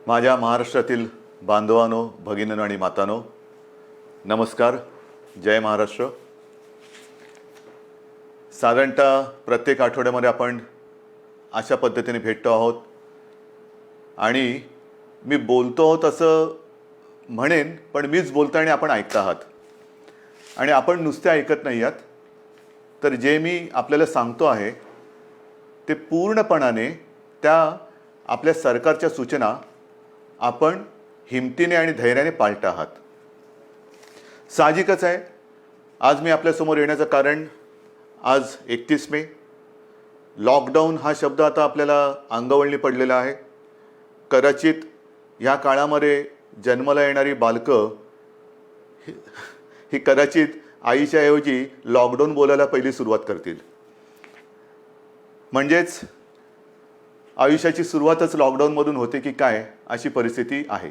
माझ्या महाराष्ट्रातील बांधवांनो, भगिनींनो आणि मातांनो, नमस्कार. जय महाराष्ट्र. साधारणतः प्रत्येक आठवड्यामध्ये आपण अशा पद्धतीने भेटतो आहोत आणि मी बोलतो आहोत असं म्हणेन, पण मीच बोलतो आणि आपण ऐकता आहात. आणि आपण नुसते ऐकत नाही आहात, तर जे मी आपल्याला सांगतो आहे ते पूर्णपणाने त्या आपल्या सरकारच्या सूचना आपण हिमतीने आणि धैर्याने पाळत आहात. साहजिकच आहे, आज मी आपल्यासमोर येण्याचं कारण, आज 31 मे. लॉकडाऊन हा शब्द आता आपल्याला अंगवळणी पडलेला आहे. कदाचित ह्या काळामध्ये जन्माला येणारी बालकं ही कदाचित आईच्या ऐवजी लॉकडाऊन बोलायला पहिली सुरुवात करतील. म्हणजेच आयुष्याची सुरुवातच लॉकडाऊनमधून होते की काय, अशी परिस्थिती आहे.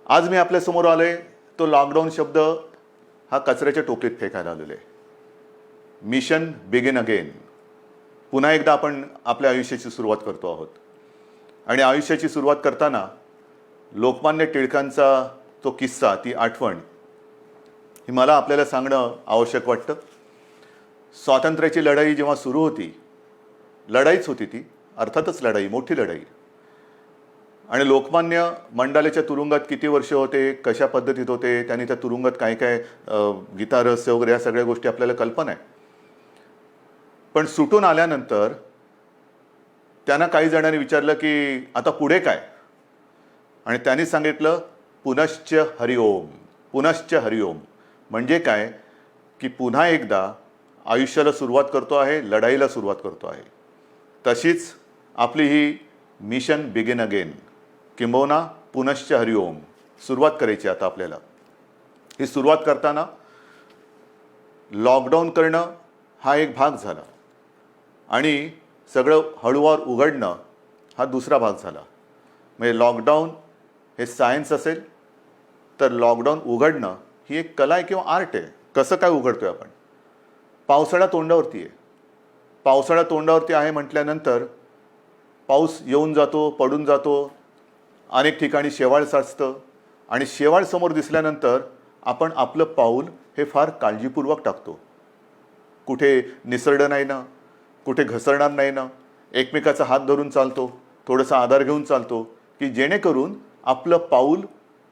आज मी आपल्यासमोर आलो आहे, तो लॉकडाऊन शब्द हा कचऱ्याच्या टोपलीत फेकायला आलेला आहे. Mission begin again. पुन्हा एकदा आपण आपल्या आयुष्याची सुरुवात करतो आहोत. आणि आयुष्याची सुरुवात करताना लोकमान्य टिळकांचा तो किस्सा, ती आठवण ही मला आपल्याला सांगणं आवश्यक वाटतं. स्वातंत्र्याची लढाई जेव्हा सुरू होती, लढाईच होती ती, अर्थातच लढाई, मोठी लढाई. आणि लोकमान्य मंडालेच्या तुरुंगात किती वर्ष होते, कशा पद्धतीत होते, त्यांनी त्या तुरुंगात काय काय गीता रहस्य वगैरे या सगळ्या गोष्टी आपल्याला कल्पना आहे. पण सुटून आल्यानंतर त्यांना काही जणांनी विचारलं की आता पुढे काय, आणि त्यांनी सांगितलं पुनश्च हरिओम. पुनश्च हरिओम म्हणजे काय की पुन्हा एकदा आयुष्याला सुरुवात करतो आहे, लढाईला सुरुवात करतो आहे. तशीच आपली ही मिशन बिगिन अगेन, किंबहुना पुनश्च हरिओम सुरुवात करायची आता आपल्याला. ही सुरुवात करताना लॉकडाऊन करणं हा एक भाग झाला आणि सगळं हळूवार उघडणं हा दुसरा भाग झाला. म्हणजे लॉकडाऊन हे सायन्स असेल तर लॉकडाऊन उघडणं ही एक कला आहे किंवा आर्ट आहे. कसं काय उघडतोय आपण? पावसाळा तोंडावरती आहे. पावसाळा तोंडावरती आहे म्हटल्यानंतर पाऊस येऊन जातो, पडून जातो, अनेक ठिकाणी शेवाळ साचतं आणि शेवाळ समोर दिसल्यानंतर आपण आपलं पाऊल हे फार काळजीपूर्वक टाकतो. कुठे निसरडं नाही ना, कुठे घसरणार नाही ना, एकमेकाचा हात धरून चालतो, थोडासा आधार घेऊन चालतो की जेणेकरून आपलं पाऊल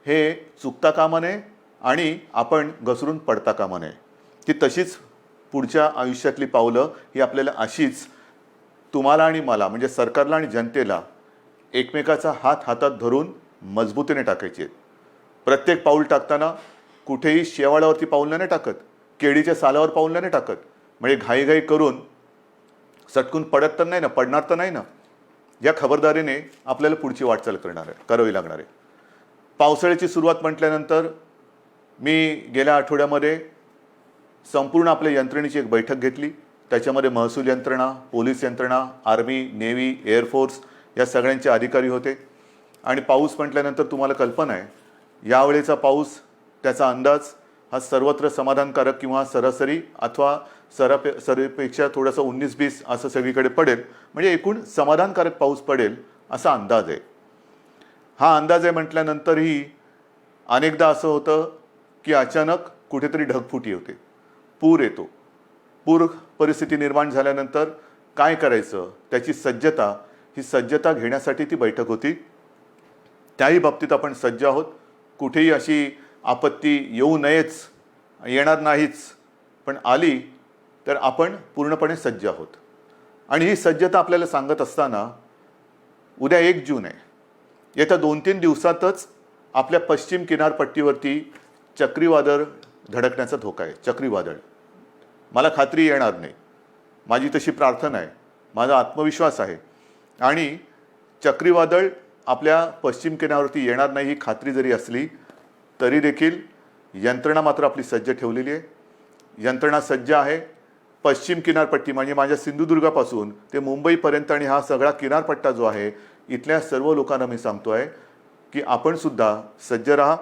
हे चुकता कामा नये आणि आपण घसरून पडता कामा नये. ती तशीच पुढच्या आयुष्यातली पावलं ही आपल्याला अशीच तुम्हाला आणि मला, म्हणजे सरकारला आणि जनतेला, एकमेकाचा हात हातात धरून मजबूतीने टाकायचे आहेत. प्रत्येक पाऊल टाकताना कुठेही शेवाळावरती पाऊल नाही टाकत, केळीच्या सालावर पाऊल नाही टाकत. म्हणजे घाईघाई करून सटकून पडत तर नाही ना, पडणार तर नाही ना, या खबरदारीने आपल्याला पुढची वाटचाल करावी लागणार आहे. पावसाळ्याची सुरुवात म्हटल्यानंतर मी गेल्या आठवड्यामध्ये संपूर्ण आपल्या यंत्रणेची एक बैठक घेतली. त्याच्यामध्ये महसूल यंत्रणा, पोलीस यंत्रणा, आर्मी, नेव्ही, एअरफोर्स या सगळ्यांचे अधिकारी होते. आणि पाऊस म्हटल्यानंतर तुम्हाला कल्पना आहे, यावेळेचा पाऊस, त्याचा अंदाज हा सर्वत्र समाधानकारक किंवा सरासरी अथवा सरीपेक्षा थोडासा 19-20 असं सगळीकडे पडेल. म्हणजे एकूण समाधानकारक पाऊस पडेल असा अंदाज आहे. हा अंदाज आहे म्हटल्यानंतरही अनेकदा असं होतं की अचानक कुठेतरी ढगफुटी होते, पूर येतो. पूर परिस्थिती निर्माण झाल्यानंतर काय करायचं, त्याची सज्जता, ही सज्जता घेण्यासाठी ती बैठक होती. त्याही बाबतीत आपण सज्ज आहोत. कुठेही अशी आपत्ती येऊ नयेच, येणार नाहीच, पण आली तर आपण पूर्णपणे सज्ज आहोत. आणि ही सज्जता आपल्याला सांगत असताना उद्या 1 जून आहे. येत्या 2-3 दिवसातच आपल्या पश्चिम किनारपट्टीवरती चक्रीवादळ धडकण्याचा धोका आहे. चक्रीवादळ, मला खात्री येणार नाही, माझी तशी प्रार्थना आहे, माझा आत्मविश्वास आहे. आणि चक्रीवादळ आपल्या पश्चिम किनाऱ्यावरती येणार नाही ही खात्री जरी असली तरी देखील यंत्रणा मात्र आपली सज्ज ठेवलेली आहे. यंत्रणा सज्ज आहे. पश्चिम किनारपट्टी म्हणजे माझ्या सिंधुदुर्गापासून ते मुंबईपर्यंत आणि हा सगळा किनारपट्टा जो आहे, इथल्या सर्व लोकांना मी सांगतो आहे की आपण सुद्धा सज्ज राहा.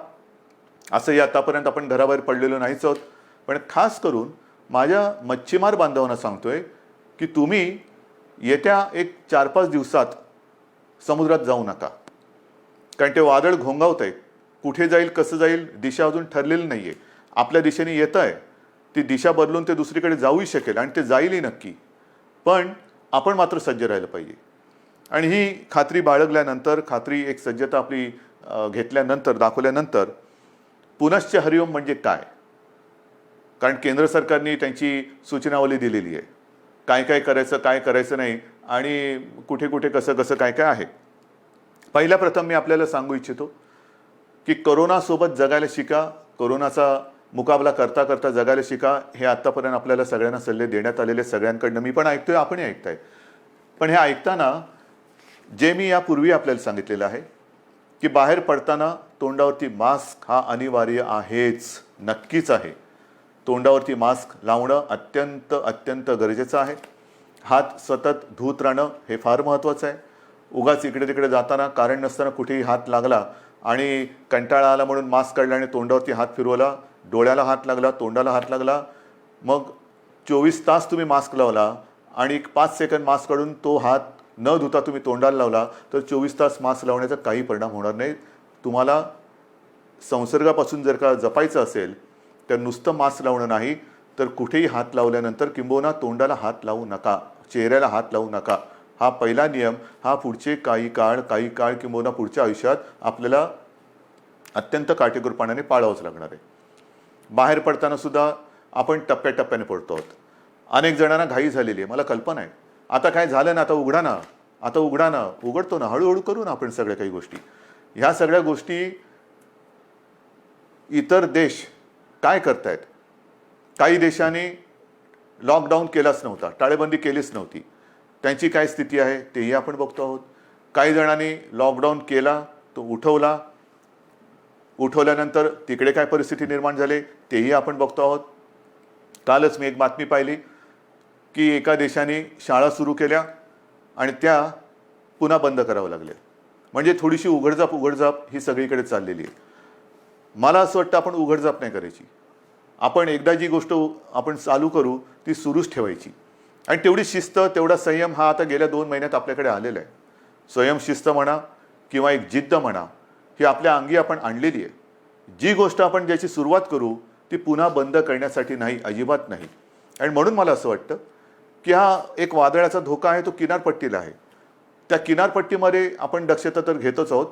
असंही आतापर्यंत आपण घराबाहेर पडलेलो नाहीच आहोत, पण खास करून माझ्या मच्छीमार बांधवांना सांगतोय की तुम्ही येत्या एक 4-5 दिवसात समुद्रात जाऊ नका. कारण ते वादळ घोंगावत आहे, कुठे जाईल कसं जाईल दिशा अजून ठरलेली नाही आहे. आपल्या दिशेने येतं आहे, ती दिशा बदलून ते दुसरीकडे जाऊही शकेल आणि ते जाईलही नक्की. पण आपण मात्र सज्ज राहिलं पाहिजे. आणि ही खात्री बाळगल्यानंतर, खात्री एक सज्जता आपली घेतल्यानंतर, दाखवल्यानंतर पुनश्च हरिओम म्हणजे काय, कारण केंद्र सरकारने त्यांची सूचनावली दिलेली आहे, काय काय करायचं काय करायचं नाही आणि कुठे कुठे कसं कसं काय काय आहे. पहिल्या प्रथम मी आपल्याला सांगू इच्छितो की कोरोनासोबत जगायला शिका, कोरोनाचा मुकाबला करता करता जगायला शिका. हे आत्तापर्यंत आपल्याला सगळ्यांना सल्ले देण्यात आलेले, सगळ्यांकडनं मी पण ऐकतोय, आपणही ऐकताय. पण हे ऐकताना जे मी यापूर्वी आपल्याला सांगितलेलं आहे की बाहेर पडताना तोंडावरती मास्क हा अनिवार्य आहेच, नक्कीच आहे. तोंडावरती मास्क लावणं अत्यंत अत्यंत गरजेचं आहे. हात सतत धुत राहणं हे फार महत्त्वाचं आहे. उगाच इकडे तिकडे जाताना कारण नसताना कुठेही हात लागला आणि कंटाळा आला म्हणून मास्क काढला आणि तोंडावरती हात फिरवला, डोळ्याला हात लागला, तोंडाला हात लागला, मग 24 तास तुम्ही मास्क लावला आणि 5 सेकंद मास्क काढून तो हात न धुता तुम्ही तोंडाला लावला तर 24 तास मास्क लावण्याचा काही परिणाम होणार नाही. तुम्हाला संसर्गापासून जर का जपायचं असेल तर नुसतं मास्क लावणं नाही, तर कुठेही हात लावल्यानंतर किंबहुना तोंडाला हात लावू नका, चेहऱ्याला हात लावू नका. हा पहिला नियम, हा पुढचे काही काळ किंबहुना पुढच्या आयुष्यात आपल्याला अत्यंत काटेकोरपणाने पाळावंच लागणार आहे. बाहेर पडताना सुद्धा आपण टप्प्याटप्प्याने पडतो आहोत. अनेक जणांना घाई झालेली आहे, मला कल्पना आहे. आता काय झालं ना, आता उघडा ना, आता उघडा ना, उघडतो ना, हळूहळू करू ना आपण सगळ्या काही गोष्टी. ह्या सगळ्या गोष्टी इतर देश काय करतायत? काही देशांनी लॉकडाऊन केलाच नव्हता, टाळेबंदी केलीच नव्हती. त्यांची काय स्थिती आहे तेही आपण बघतो आहोत. काही जणांनी लॉकडाऊन केला, तो उठवला, उठवल्यानंतर तिकडे काय परिस्थिती निर्माण झाली तेही आपण बघतो आहोत. कालच मी एक बातमी पाहिली की एका देशाने शाळा सुरू केल्या आणि त्या पुन्हा बंद करावं लागल्या. म्हणजे थोडीशी उघडझाप ही सगळीकडे चाललेली आहे. मला असं वाटतं आपण उघडझाप नाही करायची. आपण एकदा जी गोष्ट आपण चालू करू ती सुरूच ठेवायची. आणि तेवढी शिस्त, तेवढा संयम हा आता गेल्या 2 महिन्यात आपल्याकडे आलेला आहे. स्वयं शिस्त म्हणा किंवा एक जिद्द म्हणा, ही आपल्या अंगी आपण आणलेली आहे. जी गोष्ट आपण ज्याची सुरुवात करू ती पुन्हा बंद करण्यासाठी नाही, अजिबात नाही. आणि म्हणून मला असं वाटतं की हा एक वादळाचा धोका आहे, तो किनारपट्टीला आहे. त्या किनारपट्टीमध्ये आपण दक्षता तर घेतोच आहोत,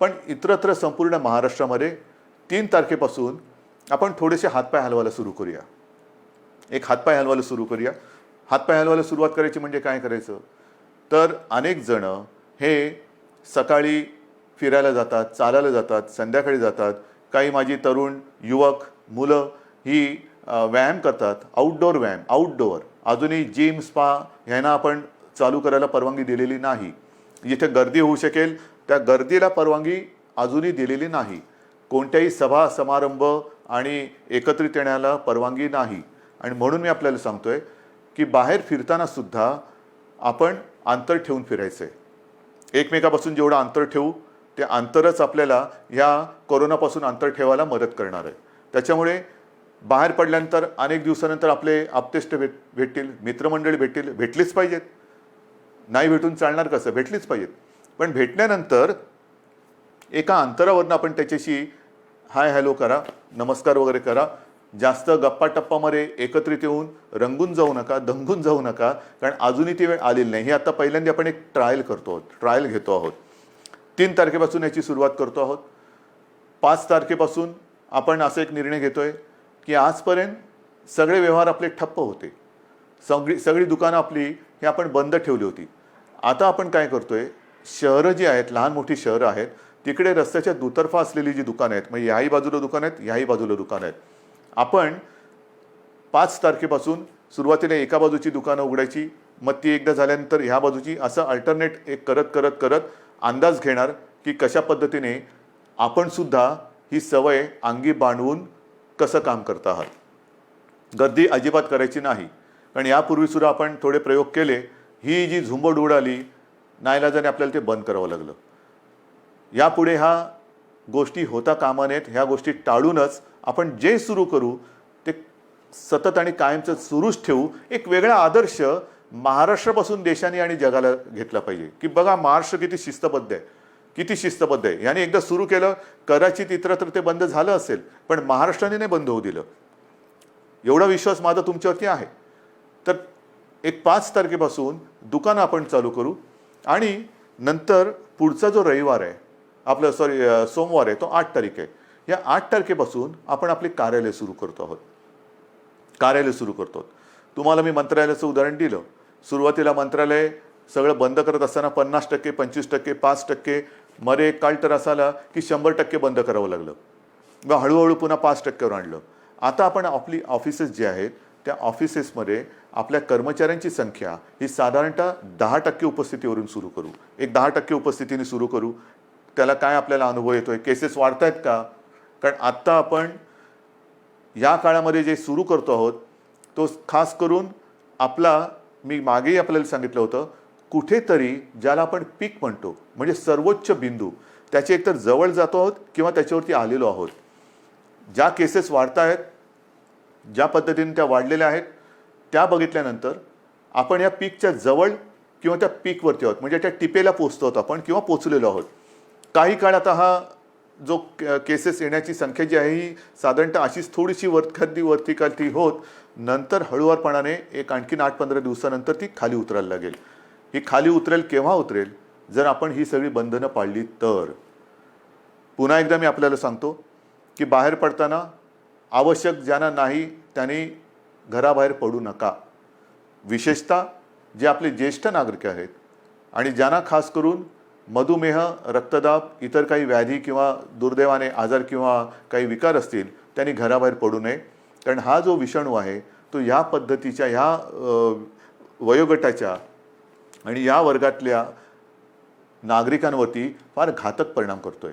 पण इतरत्र संपूर्ण महाराष्ट्रामध्ये 3 तारखेपासून आपण थोडेसे हातपाय हलवायला सुरू करूया. एक हातपाय हलवायला सुरू करूया. हातपाय हलवायला सुरुवात करायची म्हणजे काय करायचं, तर अनेक जण हे सकाळी फिरायला जातात, चालायला जातात, संध्याकाळी जातात. काही माझी तरुण युवक मुलं ही व्यायाम करतात, आउटडोअर व्यायाम, आउटडोअर. अजूनही जिम, स्पा ह्यांना आपण चालू करायला परवानगी दिलेली नाही. जिथे गर्दी होऊ शकेल त्या गर्दीला परवानगी अजूनही दिलेली नाही. कोणत्याही सभा समारंभ आणि एकत्रित येण्याला परवानगी नाही. आणि म्हणून मी आपल्याला सांगतोय की बाहेर फिरताना सुद्धा आपण अंतर ठेवून फिरायचं आहे. एकमेकापासून जेवढं अंतर ठेवू ते अंतरच आपल्याला ह्या कोरोनापासून अंतर ठेवायला मदत करणार आहे. त्याच्यामुळे बाहेर पडल्यानंतर अनेक दिवसानंतर आपले आप्तेष्ट भेटतील, मित्रमंडळी भेटलीच पाहिजेत. नाही भेटून चालणार कसं, भेटलीच पाहिजेत. पण भेटल्यानंतर एका अंतरावरनं आपण त्याच्याशी हाय हॅलो करा, नमस्कार वगैरे करा. जास्त गप्पा टप्पामध्ये एकत्रित येऊन रंगून जाऊ नका, दंगून जाऊ नका, कारण अजूनही ती वेळ आलेली नाही. ही आता पहिल्यांदा आपण एक ट्रायल करतो आहोत, ट्रायल घेतो आहोत. 3 तारखेपासून याची सुरुवात करतो आहोत. 5 तारखेपासून आपण असा एक निर्णय घेतोय की आजपर्यंत सगळे व्यवहार आपले ठप्प होते, सगळी दुकानं आपली ही आपण बंद ठेवली होती. आता आपण काय करतोय, शहरं जी आहेत, लहान मोठी शहरं आहेत, तिकडे रस्त्याच्या दुतर्फा असलेली जी दुकानं आहेत, म्हणजे याही बाजूला दुकानं आहेत, याही बाजूला दुकानं आहेत, आपण 5 तारखेपासून सुरुवातीला एका बाजूची दुकानं उघडायची, मग ती एकदा झाल्यानंतर ह्या बाजूची, असं अल्टरनेट एक करत अंदाज घेणार की कशा पद्धतीने आपण सुद्धा ही सवय अंगी बांधवून कसं काम करत आहात. गर्दी अजिबात करायची नाही, कारण यापूर्वी सुद्धा आपण थोडे प्रयोग केले. ही जी झुंबड उडाली, नाईलाजाने आपल्याला ते बंद करावं लागलं. यापुढे ह्या गोष्टी होता कामा नयेत. ह्या गोष्टी टाळूनच आपण जे सुरू करू ते सतत आणि कायमचं सुरूच ठेवू. एक वेगळा आदर्श महाराष्ट्रापासून देशाने आणि जगाला घेतला पाहिजे की बघा महाराष्ट्र किती शिस्तबद्ध आहे. किती शिस्तबद्ध आहे. याने एकदा सुरू केलं, कदाचित इतरत्र ते बंद झालं असेल, पण महाराष्ट्राने नाही बंद होऊ दिलं. एवढा विश्वास माझा तुमच्यावरती आहे. तर एक 5 तारखेपासून दुकानं आपण चालू करू आणि नंतर पुढचा जो रविवार आहे आपलं सोमवार आहे तो 8 तारीख आहे. या 8 तारखेपासून आपण आपले कार्यालय सुरू करतो आहोत. कार्यालय सुरू करतो. तुम्हाला मी मंत्रालयाचं उदाहरण दिलं. सुरुवातीला मंत्रालय सगळं बंद करत असताना 50%, 25%, 5%, मध्ये एक काळ तर असा आला की 100% बंद करावं लागलं. मग हळूहळू पुन्हा 5%वर आणलं. आता आपण आपली ऑफिसेस जे आहेत त्या ऑफिसेसमध्ये आपल्या कर्मचाऱ्यांची संख्या ही साधारणतः 10% उपस्थितीवरून सुरू करू. एक 10% उपस्थितीने सुरू करू. त्याला काय आपल्याला अनुभव येतोय? केसेस वाढत आहेत का? कारण आत्ता आपण या काळामध्ये जे सुरू करतो आहोत तो खास करून आपला, मी मागेही आपल्याला सांगितलं होतं, कुठेतरी ज्याला आपण पीक म्हणतो म्हणजे सर्वोच्च बिंदू, त्याच्या एकतर जवळ जातो आहोत किंवा त्याच्यावरती आलेलो आहोत. ज्या केसेस वाढत आहेत, ज्या पद्धतीने त्या वाढलेल्या आहेत त्या बघितल्यानंतर आपण या पीकच्या जवळ किंवा त्या पीकवरती आहोत, म्हणजे त्या टिपेला पोचतो आहोत आपण किंवा पोचलेलो आहोत. काही काळ आता हा जो केसेस येण्याची संख्या जी आहे ही साधारणतः अशीच थोडीशी वरती खाली होत नंतर हळूवारपणाने एक आणखीन 8-15 दिवसानंतर ती खाली उतरायला लागेल. ही खाली उतरेल केव्हा उतरेल? जर आपण ही सगळी बंधनं पाळली तर. पुन्हा एकदा मी आपल्याला सांगतो की बाहेर पडताना आवश्यक ज्यांना नाही त्यांनी घराबाहेर पडू नका. विशेषतः जे आपले ज्येष्ठ नागरिक आहेत आणि ज्यांना खास करून मधुमेह, रक्तदाब, इतर काही व्याधी किंवा दुर्दैवाने आजार किंवा काही विकार असतील त्यांनी घराबाहेर पडू नये. कारण हा जो विषाणू आहे तो ह्या पद्धतीच्या ह्या वयोगटाच्या आणि या वर्गातल्या नागरिकांवरती फार घातक परिणाम करतोय.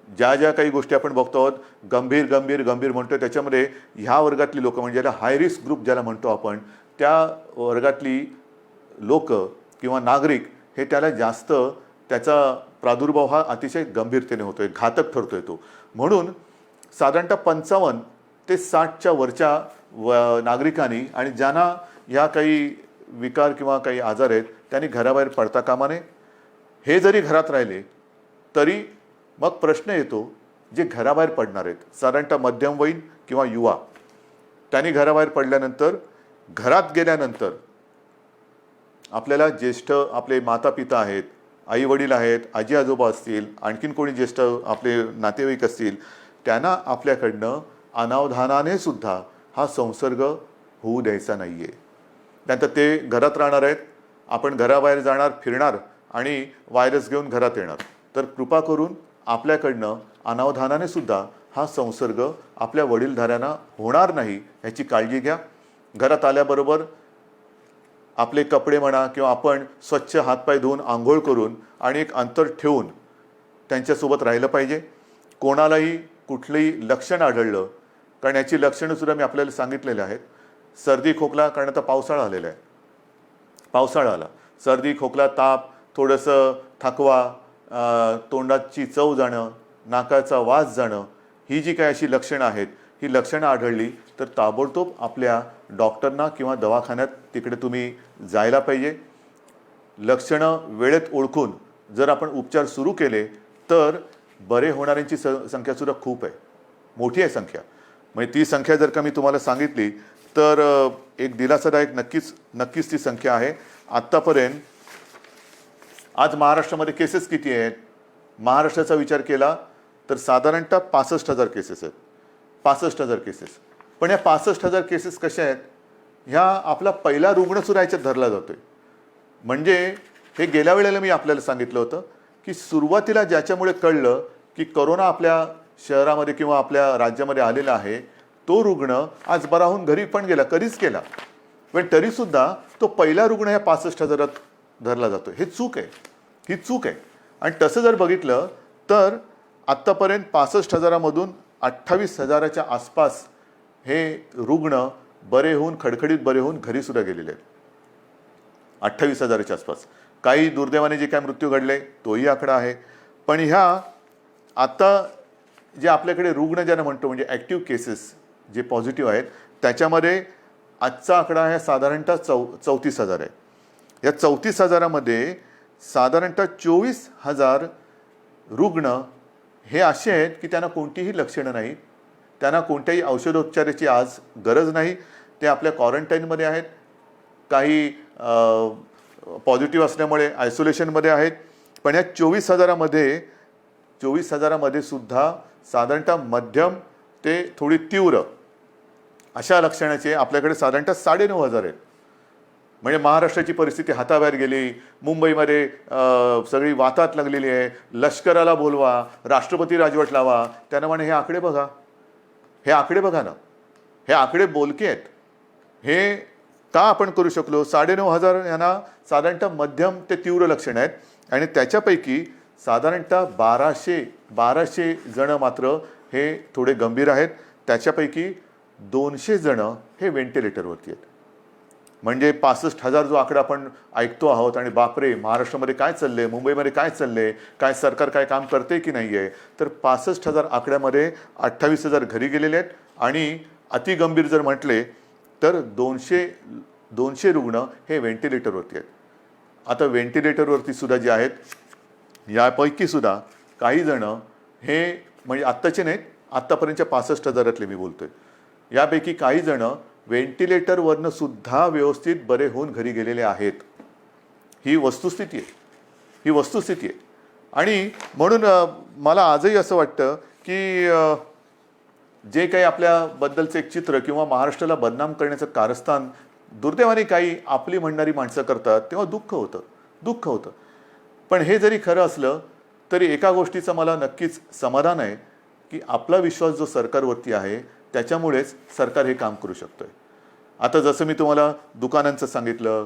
ज्या ज्या काही गोष्टी आपण बघतो आहोत गंभीर गंभीर गंभीर म्हणतोय त्याच्यामध्ये ह्या वर्गातली लोक म्हणजे ज्याला हाय रिस्क ग्रुप ज्याला म्हणतो आपण त्या वर्गातली लोक किंवा नागरिक हे त्याला जास्त त्याचा प्रादुर्भाव हा अतिशय गंभीरतेने होतोय, घातक ठरतोय तो. म्हणून साधारणतः 55 ते 60च्या वरच्या नागरिकांनी आणि ज्यांना या काही विकार किंवा काही आजार आहेत त्यांनी घराबाहेर पडता कामा नये. हे जरी घरात राहिले तरी मग प्रश्न येतो जे घराबाहेर पडणार आहेत साधारणतः मध्यमवयीन किंवा युवा, त्यांनी घराबाहेर पडल्यानंतर घरात गेल्यानंतर आपल्याला ज्येष्ठ आपले माता पिता आहेत, आई वडील आहेत, आजी आजोबा असतील, आणखीन कोणी ज्येष्ठ आपले नातेवाईक असतील, त्यांना आपल्याकडनं अनावधानाने सुद्धा हा संसर्ग होऊ द्यायचा नाही आहे. त्यानंतर ते घरात राहणार आहेत, आपण घराबाहेर जाणार, फिरणार आणि व्हायरस घेऊन घरात येणार. तर कृपा करून आपल्याकडनं अनावधानाने सुद्धा हा संसर्ग आपल्या वडीलधाऱ्यांना होणार नाही याची काळजी घ्या. घरात आल्याबरोबर आपले कपडे म्हणा किंवा आपण स्वच्छ हातपाय धुवून आंघोळ करून आणि एक अंतर ठेवून त्यांच्यासोबत राहिलं पाहिजे. कोणालाही कुठलंही लक्षण आढळलं, कारण याची लक्षणंसुद्धा मी आपल्याला सांगितलेली आहेत. सर्दी खोकला, कारण आता पावसाळा आलेला आहे, पावसाळा आला, सर्दी खोकला, ताप, थोडंसं थकवा, तोंडाची चव जाणं, नाकाचा वास जाणं, ही जी काही अशी लक्षणं आहेत ही लक्षणं आढळली तर ताबडतोब आपल्या डॉक्टरना किंवा दवाखान्यात तिकडे तुम्ही जायला पाहिजे. लक्षणं वेळेत ओळखून जर आपण उपचार सुरू केले तर बरे होणाऱ्यांची संख्यासुद्धा खूप आहे, मोठी आहे संख्या. म्हणजे ती संख्या जर का मी तुम्हाला सांगितली तर एक दिलासादायक नक्कीच ती संख्या आहे. आत्तापर्यंत आज महाराष्ट्रामध्ये केसेस किती आहेत? महाराष्ट्राचा विचार केला तर साधारणतः 65,000 केसेस आहेत. 65,000 केसेस. पण या 65,000 केसेस कशा आहेत? ह्या आपला पहिला रुग्णसुद्धा याच्यात धरला जातोय. म्हणजे हे गेल्या वेळेला मी आपल्याला सांगितलं होतं की सुरुवातीला ज्याच्यामुळे कळलं की कोरोना आपल्या शहरामध्ये किंवा आपल्या राज्यामध्ये आलेला आहे तो रुग्ण आज बरा होऊन घरी पण गेला, कधीच गेला, पण तरीसुद्धा तो पहिला रुग्ण ह्या 65,000 धरला जातो. हे चूक आहे, ही चूक आहे. आणि तसं जर बघितलं तर आत्तापर्यंत 65,000मधून 28,000च्या आसपास हे रुग्ण बरे होऊन खडखडीत बरे होऊन घरीसुद्धा गेलेले आहेत. 28,000च्या आसपास. काही दुर्दैवाने जे काय मृत्यू घडले तोही आकडा आहे. पण ह्या आता जे आपल्याकडे रुग्ण ज्यांना म्हणतो म्हणजे ॲक्टिव्ह केसेस जे पॉझिटिव्ह आहेत त्याच्यामध्ये आजचा आकडा आहे साधारणतः 34,000 आहे. या 34,000मध्ये साधारणतः 24,000 रुग्ण हे असे आहेत की त्यांना कोणतीही लक्षणं नाहीत, त्यांना कोणत्याही औषधोपचाराची आज गरज नाही, ते आपल्या क्वारंटाईनमध्ये आहेत, काही पॉझिटिव्ह असल्यामुळे आयसोलेशनमध्ये आहेत. पण या 24,000मध्ये सुद्धा साधारणतः मध्यम ते थोडी तीव्र अशा लक्षणाचे आपल्याकडे साधारणतः 9,500 आहेत. म्हणजे महाराष्ट्राची परिस्थिती हाताबाहेर गेली, मुंबईमध्ये सगळी वातात लागलेली आहे, लष्कराला बोलवा, राष्ट्रपती राजवट लावा. त्यांना म्हणे हे आकडे बघा, हे आकडे बघा ना, हे आकडे बोलके आहेत. हे का आपण करू शकलो? 9,500 यांना साधारणतः मध्यम ते तीव्र लक्षणं आहेत आणि त्याच्यापैकी साधारणतः 1200 जणं मात्र हे थोडे गंभीर आहेत. त्याच्यापैकी 200 जणं हे व्हेंटिलेटरवरती आहेत. म्हणजे 65,000 जो आकडा आपण ऐकतो आहोत आणि बापरे महाराष्ट्रामध्ये काय चाललंय, मुंबईमध्ये काय चाललंय, काय सरकार काय काम करते की नाही आहे, तर 65,000 आकड्यामध्ये 28,000 घरी गेलेले आहेत आणि अतिगंभीर जर म्हटले तर 200 रुग्ण हे व्हेंटिलेटरवरती आहेत. आता व्हेंटिलेटरवरती सुद्धा जे आहेत यापैकी सुद्धा काही जणं हे म्हणजे आत्ताचे नाहीत, आत्तापर्यंतच्या 65,000 मी बोलतोय, यापैकी काही जणं व्हेंटिलेटरवरनं सुद्धा व्यवस्थित बरे होऊन घरी गेलेले आहेत. ही वस्तुस्थिती आहे. आणि म्हणून मला आजही असं वाटतं की जे काही आपल्याबद्दलचं एक चित्र किंवा महाराष्ट्राला बदनाम करण्याचं कारस्थान दुर्दैवाने काही आपली म्हणणारी माणसं करतात तेव्हा दुःख होतं. पण हे जरी खरं असलं तरी एका गोष्टीचं मला नक्कीच समाधान आहे की आपला विश्वास जो सरकारवरती आहे त्याच्यामुळेच सरकार हे काम करू शकतोय. आता जसं मी तुम्हाला दुकानांचं सांगितलं,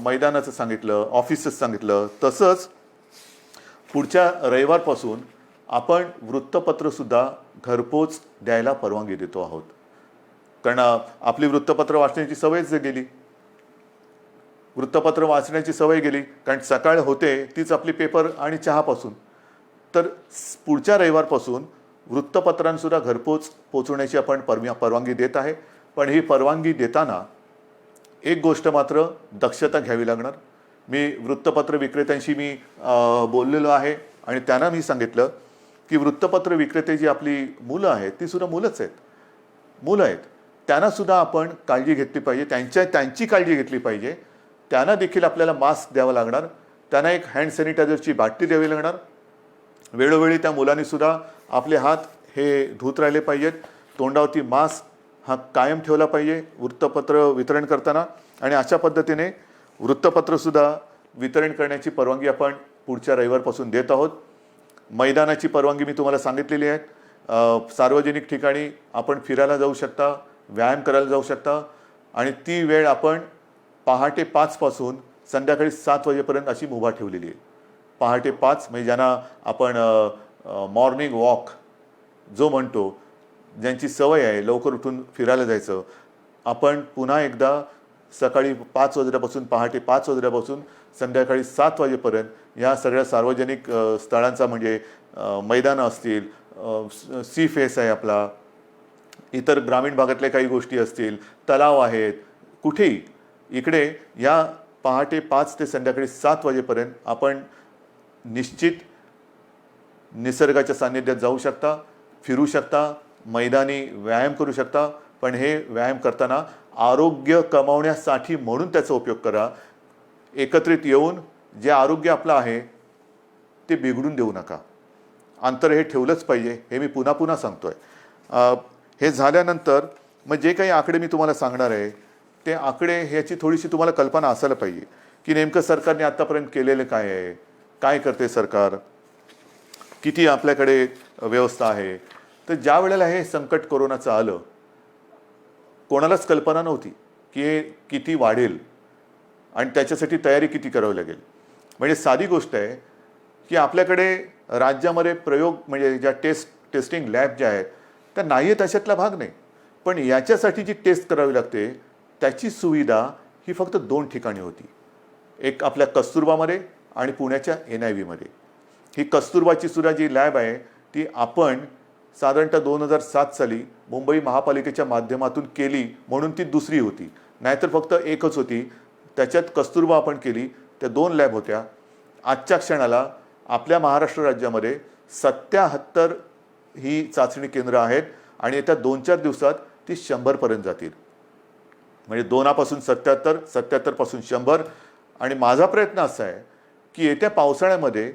मैदानाचं सांगितलं, ऑफिसेस सांगितलं, तसंच पुढच्या रविवारपासून आपण वृत्तपत्रसुद्धा घरपोच द्यायला परवानगी देतो आहोत. कारण आपली वृत्तपत्र वाचण्याची सवयच गेली. कारण सकाळ होते तीच आपली पेपर आणि चहापासून. तर पुढच्या रविवारपासून वृत्तपत्रांसुद्धा घरपोच पोचवण्याची आपण परवानगी देत आहे. पण ही परवानगी देताना एक गोष्ट मात्र दक्षता घ्यावी लागणार. मी वृत्तपत्र विक्रेत्यांशी बोललेलो आहे आणि त्यांना मी सांगितलं की वृत्तपत्र विक्रेते जी आपली मुलं आहेत ती सुद्धा मुलं आहेत. त्यांनासुद्धा आपण काळजी घेतली पाहिजे, त्यांची काळजी घेतली पाहिजे. त्यांना देखील आपल्याला मास्क द्यावा लागणार, त्यांना एक हँड सॅनिटायझरची बाटली द्यावी लागणार. वेळोवेळी त्या मुलांनीसुद्धा आपले हात हे धुत राहिले पाहिजेत. तोंडावरती मास्क हा कायम ठेवला पाहिजे वृत्तपत्र वितरण करताना. आणि अशा पद्धतीने वृत्तपत्रसुद्धा वितरण करण्याची परवानगी आपण पुढच्या रविवारपासून देत आहोत. मैदानाची परवानगी मी तुम्हाला सांगितलेली आहे. सार्वजनिक ठिकाणी आपण फिरायला जाऊ शकता, व्यायाम करायला जाऊ शकता आणि ती वेळ आपण पहाटे 5 पासून संध्याकाळी 7 वाजेपर्यंत अशी मुभा ठेवलेली आहे. पहाटे 5 म्हणजे ज्यांना आपण मॉर्निंग वॉक जो म्हणतो, ज्यांची सवय आहे लवकर उठून फिरायला जायचं, आपण पुन्हा एकदा सकाळी 5 वाजल्यापासून पहाटे 5 वाजल्यापासून संध्याकाळी 7 वाजेपर्यंत ह्या सगळ्या सार्वजनिक स्थळांचा म्हणजे मैदानं असतील, सी फेस आहे आपला, इतर ग्रामीण भागातल्या काही गोष्टी असतील, तलाव आहेत, कुठेही इकडे या पहाटे 5 ते संध्याकाळी 7 वाजेपर्यंत आपण निश्चित निसर्गाच्या सान्निध्यात जाऊ शकता, फिरू शकता, मैदानी व्यायाम करू शकता. पण हे व्यायाम करताना आरोग्य कमावण्यासाठी म्हणून त्याचा उपयोग करा. एकत्रित येऊन जे आरोग्य आपलं आहे ते बिघडून देऊ नका. अंतर हे ठेवलंच पाहिजे, हे मी पुन्हा सांगतोय. हे झाल्यानंतर मग जे काही आकडे मी तुम्हाला सांगणार आहे ते आकडे ह्याची थोडीशी तुम्हाला कल्पना असायला पाहिजे की नेमकं सरकारने आत्तापर्यंत केलेलं काय आहे, काय करते सरकार, किती आपल्याकडे व्यवस्था आहे. तर ज्या वेळेला हे संकट कोरोनाचं आलं कोणालाच कल्पना नव्हती की हे किती वाढेल आणि त्याच्यासाठी तयारी किती करावी लागेल. म्हणजे साधी गोष्ट आहे की आपल्याकडे राज्यामध्ये प्रयोग म्हणजे ज्या टेस्टिंग लॅब ज्या आहेत त्या नाही आहेत अशातला भाग नाही. पण याच्यासाठी जी टेस्ट करावी लागते त्याची सुविधा ही फक्त 2 ठिकाणी होती. एक आपल्या कस्तुरबामध्ये आणि पुण्याच्या NIVमध्ये. ही कस्तुरबाची सुद्धा जी लॅब आहे ती आपण साधारणतः 2007 साली मुंबई महापालिकेच्या माध्यमातून केली म्हणून ती दुसरी होती, नाहीतर फक्त एकच होती. त्याच्यात कस्तुरबा आपण केली, त्या 2 लॅब होत्या. आजच्या क्षणाला आपल्या महाराष्ट्र राज्यामध्ये 77 ही चाचणी केंद्र आहेत आणि येत्या 2-4 दिवसात ती 100पर्यंत जातील. म्हणजे 2पासून 77, 77पासून 100. आणि माझा प्रयत्न असा आहे की येत्या पावसाळ्यामध्ये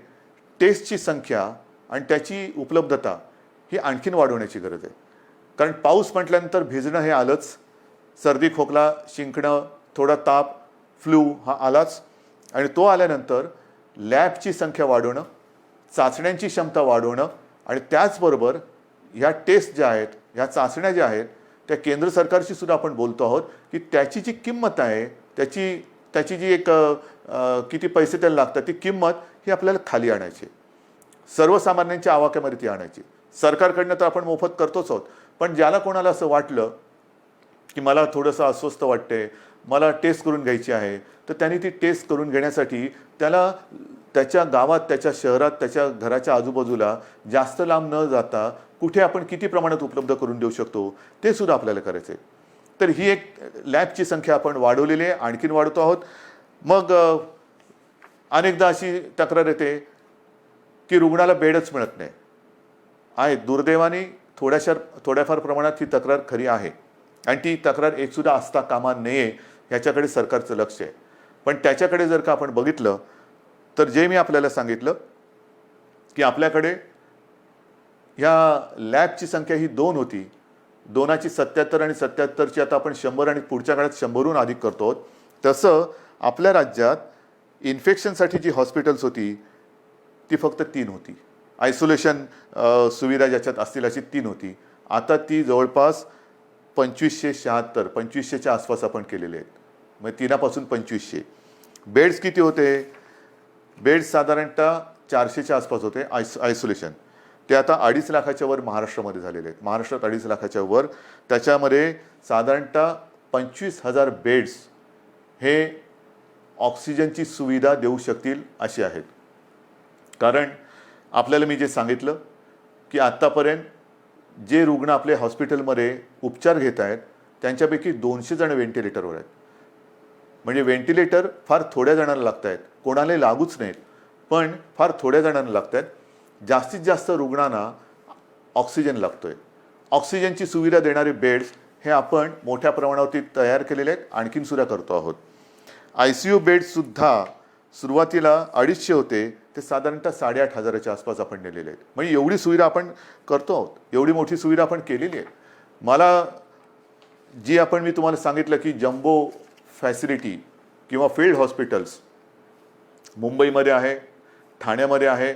टेस्टची संख्या आणि त्याची उपलब्धता ही आणखीन वाढवण्याची गरज आहे. कारण पाऊस म्हटल्यानंतर भिजणं हे आलंच, सर्दी खोकला शिंकणं, थोडा ताप, फ्लू हा आलाच. आणि तो आल्यानंतर लॅबची संख्या वाढवणं, चाचण्यांची क्षमता वाढवणं आणि त्याचबरोबर ह्या टेस्ट ज्या आहेत, ह्या चाचण्या ज्या आहेत, त्या केंद्र सरकारशी सुद्धा आपण बोलतो आहोत की त्याची जी किंमत आहे, त्याची जी एक किती पैसे त्याला लागतात ती किंमत ही आपल्याला खाली आणायची, सर्वसामान्यांच्या आवाक्यामध्ये ती आणायची. सरकारकडनं तर आपण मोफत करतोच आहोत, पण ज्याला कोणाला असं वाटलं की मला थोडंसं अस्वस्थ वाटते, मला टेस्ट करून घ्यायची आहे, तर त्यांनी ती टेस्ट करून घेण्यासाठी त्याला त्याच्या गावात, त्याच्या शहरात, त्याच्या घराच्या आजूबाजूला जास्त लांब न जाता कुठे आपण किती प्रमाणात उपलब्ध करून देऊ शकतो ते सुद्धा आपल्याला करायचं आहे. तर ही एक लॅबची संख्या आपण वाढवलेली आहे, आणखीन वाढवतो आहोत. मग अनेकदा अशी तक्रार येते की रुग्णाला बेडच मिळत नाही आहे. दुर्दैवाने थोड्याफार प्रमाणात ही तक्रार खरी आहे आणि ती तक्रार एकसुद्धा असता कामा नये ह्याच्याकडे सरकारचं लक्ष आहे. पण त्याच्याकडे जर का आपण बघितलं तर जे मी आपल्याला सांगितलं की आपल्याकडे ह्या लॅबची संख्या ही 2 होती, 2ची 77 आणि 77ची आता आपण 100 आणि पुढच्या काळात 100हून अधिक करतो. तसं आपल्या राज्यात इन्फेक्शनसाठी जी हॉस्पिटल्स होती ती फक्त 3 होती. आयसोलेशन सुविधा ज्याच्यात असतील अशी 3 होती. आता ती जवळपास 2576, 2500च्या आसपास आपण केलेले आहेत. मग 3पासून 2500. बेड्स किती होते? बेड्स साधारणतः 400च्या आसपास होते आयसोलेशन. ते आता 2.5 लाखाच्या वर महाराष्ट्रामध्ये झालेले आहेत. महाराष्ट्रात 2.5 लाखाच्या वर. त्याच्यामध्ये साधारणतः 25,000 बेड्स हे ऑक्सिजनची सुविधा देऊ शकतील असे आहेत. कारण आपल्याला मी जे सांगितलं की आत्तापर्यंत जे रुग्ण आपले हॉस्पिटलमध्ये उपचार घेत आहेत त्यांच्यापैकी 200 जण व्हेंटिलेटरवर आहेत. म्हणजे व्हेंटिलेटर फार थोड्या जणांना लागत आहेत, कोणालाही लागूच नाहीत, पण फार थोड्या जणांना लागत आहेत. जास्तीत जास्त रुग्णांना ऑक्सिजन लागतोय. ऑक्सिजनची सुविधा देणारे बेड्स हे आपण मोठ्या प्रमाणावरती तयार केलेले आहेत, आणखीन सुद्धा करतो आहोत. ICU बेड्ससुद्धा सुरुवातीला 250 होते, ते साधारणतः 8,500च्या आसपास आपण नेलेले आहेत. म्हणजे एवढी सुविधा आपण करतो आहोत, एवढी मोठी सुविधा आपण केलेली आहे. मला जी मी तुम्हाला सांगितलं की जम्बो फॅसिलिटी किंवा फील्ड हॉस्पिटल्स मुंबईमध्ये आहे, ठाण्यामध्ये आहे,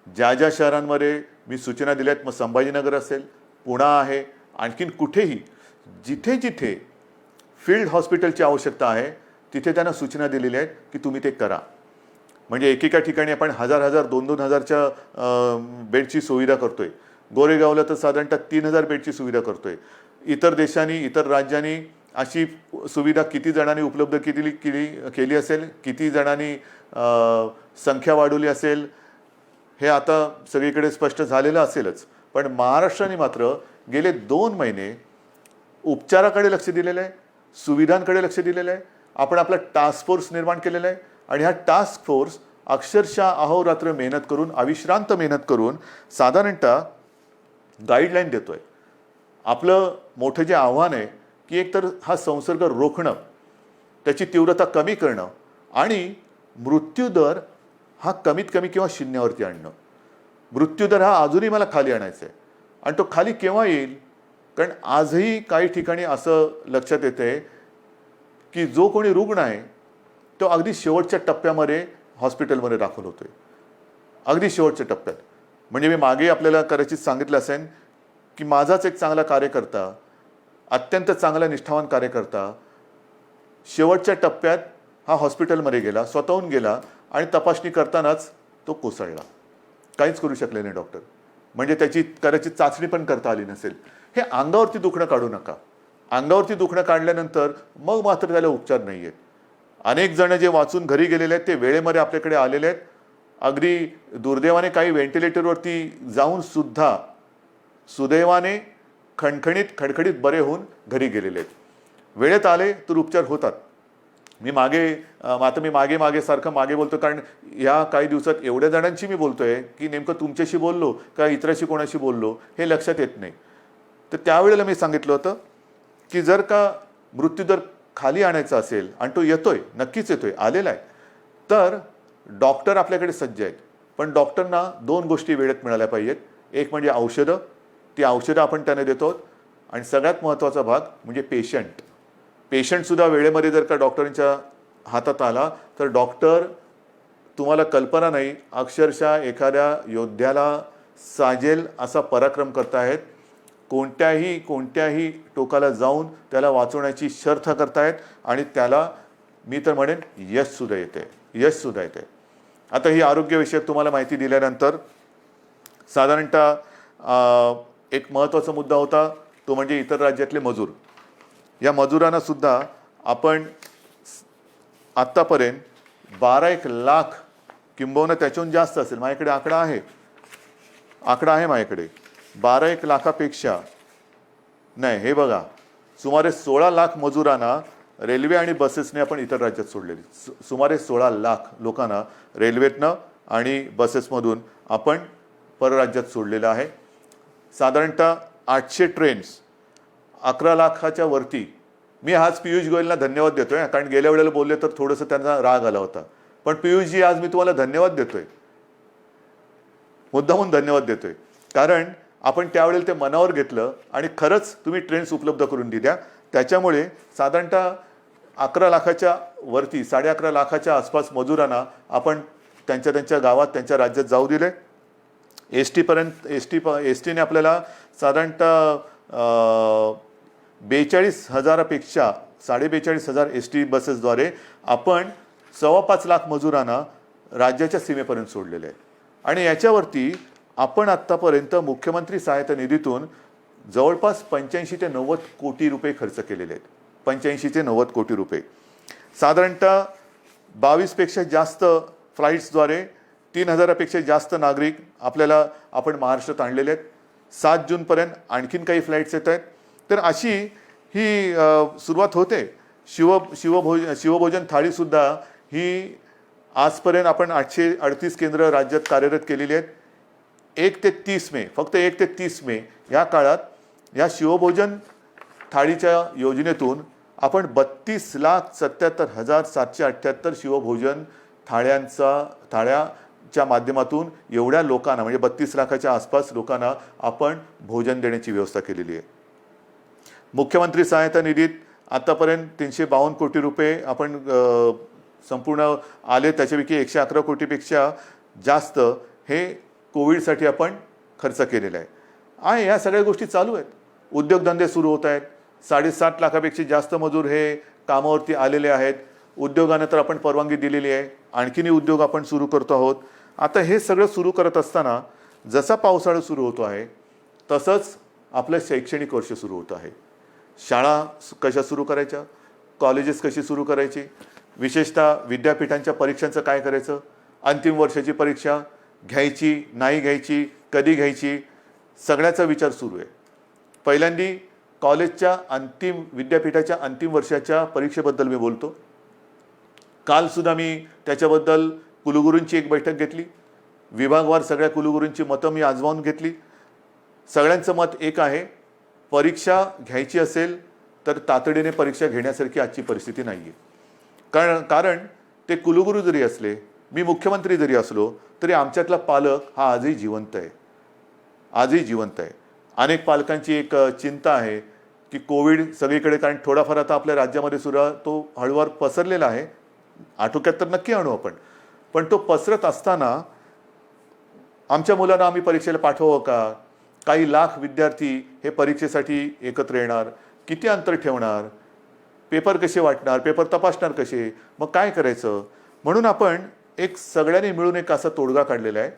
ज्या शहरांमध्ये मी सूचना दिल्यात, मग संभाजीनगर असेल, पुणे आहे, आणखीन कुठेही जिथे फील्ड हॉस्पिटलची आवश्यकता आहे तिथे त्यांना सूचना दिलेल्या आहेत की तुम्ही ते करा. म्हणजे एकेका ठिकाणी आपण 1,000, 2,000च्या बेडची सुविधा करतोय. गोरेगावला तर साधारणतः 3,000 बेडची सुविधा करतोय. इतर देशांनी, इतर राज्यांनी अशी सुविधा किती जणांनी उपलब्ध केली असेल, किती जणांनी संख्या वाढवली असेल हे आता सगळीकडे स्पष्ट झालेलं असेलच. पण महाराष्ट्राने मात्र गेले 2 महिने उपचाराकडे लक्ष दिलेलं आहे, सुविधांकडे लक्ष दिलेलं आहे. आपण आपला टास्क फोर्स निर्माण केलेला आहे आणि हा टास्क फोर्स अक्षरशः अहोरात्र मेहनत करून, अविश्रांत मेहनत करून साधारणतः गाईडलाईन देतोय. आपलं मोठं जे आव्हान आहे की एकतर हा संसर्ग रोखणं, त्याची तीव्रता कमी करणं आणि मृत्यूदर हा कमीत कमी किंवा 0वरती आणणं. मृत्यूदर हा अजूनही मला खाली आणायचा आहे आणि तो खाली केव्हा येईल? कारण आजही काही ठिकाणी असं लक्षात येते की जो कोणी रुग्ण आहे तो अगदी शेवटच्या टप्प्यामध्ये हॉस्पिटलमध्ये दाखल होतोय, अगदी शेवटच्या टप्प्यात. म्हणजे मी मागे आपल्याला कदाचित सांगितलं असेल की माझाच एक चांगला कार्यकर्ता, अत्यंत चांगला निष्ठावान कार्यकर्ता शेवटच्या टप्प्यात हा हॉस्पिटलमध्ये गेला, स्वतःहून गेला आणि तपासणी करतानाच तो कोसळला. काहीच करू शकले नाही डॉक्टर. म्हणजे त्याची कदाचित चाचणी पण करता आली नसेल. हे अंगावरती दुखणं काढू नका. अंगावरती दुखणं काढल्यानंतर मग मात्र त्याला उपचार नाही आहेत. अनेक जण जे वाचून घरी गेलेले आहेत ते वेळेमध्ये आपल्याकडे आलेले आहेत. अगदी दुर्दैवाने काही व्हेंटिलेटरवरती जाऊन सुद्धा सुदैवाने खणखणीत बरे होऊन घरी गेलेले आहेत. वेळेत आले तर उपचार होतात, आता मी मागे सारखं मागे बोलतो, कारण या काही दिवसात एवढ्या जणांशी मी बोलतोय की नेमकं तुमच्याशी बोललो का इतराशी कोणाशी बोललो हे लक्षात येत नाही. तर त्यावेळेला मी सांगितलं होतं की जर का मृत्यूदर खाली आणायचा असेल, आणि तो येतोय, नक्कीच येतोय, आलेला आहे, तर डॉक्टर आपल्याकडे सज्ज आहेत. पण डॉक्टरना 2 गोष्टी वेळेत मिळाल्या पाहिजेत. एक म्हणजे औषधं, ती औषधं आपण त्यांना देतो, आणि सगळ्यात महत्त्वाचा भाग म्हणजे पेशंटसुद्धा वेळेमध्ये जर का डॉक्टरांच्या हातात आला तर डॉक्टर, तुम्हाला कल्पना नाही, अक्षरशः एखाद्या योद्ध्याला साजेल असा पराक्रम करतायत. कोणत्याही टोकाला जाऊन त्याला वाचवण्याची शर्थ करतायत, आणि त्याला मी तर म्हणेन यशसुद्धा येते. आता ही आरोग्यविषयक तुम्हाला माहिती दिल्यानंतर साधारणतः एक महत्त्वाचा मुद्दा होता, तो म्हणजे इतर राज्यातले मजूर. या मजुरांना सुद्धा आपण आत्तापर्यंत 12 लाख, किंबहुना त्याच्याहून जास्त असेल, माझ्याकडे आकडा आहे माझ्याकडे, 12 लाखापेक्षा नाही, हे बघा, सुमारे 16 लाख मजुरांना रेल्वे आणि बसेसने आपण इतर राज्यात सोडलेली. सुमारे 16 लाख लोकांना रेल्वेतनं आणि बसेसमधून आपण परराज्यात सोडलेलं आहे. साधारणतः 800 ट्रेन्स, 11 लाखाच्या वरती. मी आज पियुष गोयलला धन्यवाद देतोय, कारण गेल्या वेळेला बोलले तर थोडंसं त्यांना राग आला होता. पण पियुषजी, आज मी तुम्हाला धन्यवाद देतोय, मुद्दामून धन्यवाद देतोय, कारण आपण त्यावेळेला ते मनावर घेतलं आणि खरंच तुम्ही ट्रेन्स उपलब्ध करून दिल्या. त्याच्यामुळे साधारणतः 11 लाखाच्या वरती, 11.5 लाखाच्या आसपास मजुरांना आपण त्यांच्या गावात, त्यांच्या राज्यात जाऊ दिले. एस टीने आपल्याला साधारणतः 42,000पेक्षा 42,500 एस टी बसेसद्वारे आपण 5.25 लाख मजुरांना राज्याच्या सीमेपर्यंत सोडलेले आहे. आणि याच्यावरती आपण आत्तापर्यंत मुख्यमंत्री सहायता निधीतून जवळपास 85 ते 90 कोटी रुपये खर्च केलेले आहेत. 85 ते 90 कोटी रुपये. साधारणतः 22 पेक्षा जास्त फ्लाईट्सद्वारे 3,000पेक्षा जास्त नागरिक आपण महाराष्ट्रात आणलेले आहेत. 7 जूनपर्यंत आणखीन काही फ्लाईट्स येत आहेत. तर अशी ही सुरुवात होते. शिवभोजन थाळीसुद्धा ही आजपर्यंत आपण 838 केंद्र राज्यात कार्यरत केलेली आहेत. 1 ते 30 मे, फक्त 1 ते 30 मे या काळात या शिवभोजन थाळीच्या योजनेतून आपण 32,77,778 शिवभोजन थाळ्याच्या माध्यमातून एवढ्या लोकांना, म्हणजे 32 लाखाच्या आसपास लोकांना आपण भोजन देण्याची व्यवस्था केलेली आहे. मुख्यमंत्री सहायता निधीत आतापर्यंत 352 कोटी रुपये आपण संपूर्ण आले. त्याच्यापैकी 111 कोटीपेक्षा जास्त हे कोविडसाठी आपण खर्च केलेला आहे. या सगळ्या गोष्टी चालू आहेत. उद्योगधंदे सुरू होत आहेत. 7.5 लाखापेक्षा जास्त मजूर हे कामावरती आलेले आहेत. उद्योगांना तर आपण परवानगी दिलेली आहे. आणखीनही उद्योग आपण सुरू करतो आहोत. आता हे सगळं सुरू करत असताना जसा पावसाळा सुरू होतो आहे तसंच आपलं शैक्षणिक वर्ष सुरू होतं आहे. शाळा कशा सुरू करायच्या, कॉलेजेस कशी सुरू करायची, विशेषतः विद्यापीठांच्या परीक्षांचं काय करायचं, अंतिम वर्षाची परीक्षा घ्यायची नाही घ्यायची, कधी घ्यायची, सगळ्याचा विचार सुरू आहे. पहिल्यांदी कॉलेजच्या विद्यापीठाच्या अंतिम वर्षाच्या परीक्षेबद्दल मी बोलतो. कालसुद्धा मी त्याच्याबद्दल कुलगुरूंची एक बैठक घेतली. विभागवार सगळ्या कुलगुरूंची मतं मी आजमावून घेतली. सगळ्यांचं मत एक आहे, परीक्षा घ्यायची असेल तर तातडीने परीक्षा घेण्यासारखी आजची परिस्थिती नाही आहे. कारण ते कुलगुरू जरी असले, मी मुख्यमंत्री जरी असलो, तरी आमच्यातला पालक हा आजही जिवंत आहे. अनेक पालकांची एक चिंता आहे की कोविड सगळीकडे, कारण थोडाफार आता आपल्या राज्यामध्ये सुद्धा तो हळूवार पसरलेला आहे. आटोक्यात तर नक्की आणू आपण, पण तो पसरत असताना आमच्या मुलांना आम्ही परीक्षेला पाठवावं का? काही लाख विद्यार्थी हे परीक्षेसाठी एकत्र येणार, किती अंतर ठेवणार, पेपर कसे वाटणार, पेपर तपासणार कसे, मग काय करायचं? म्हणून आपण सगळ्यांनी मिळून एक असा तोडगा काढलेला आहे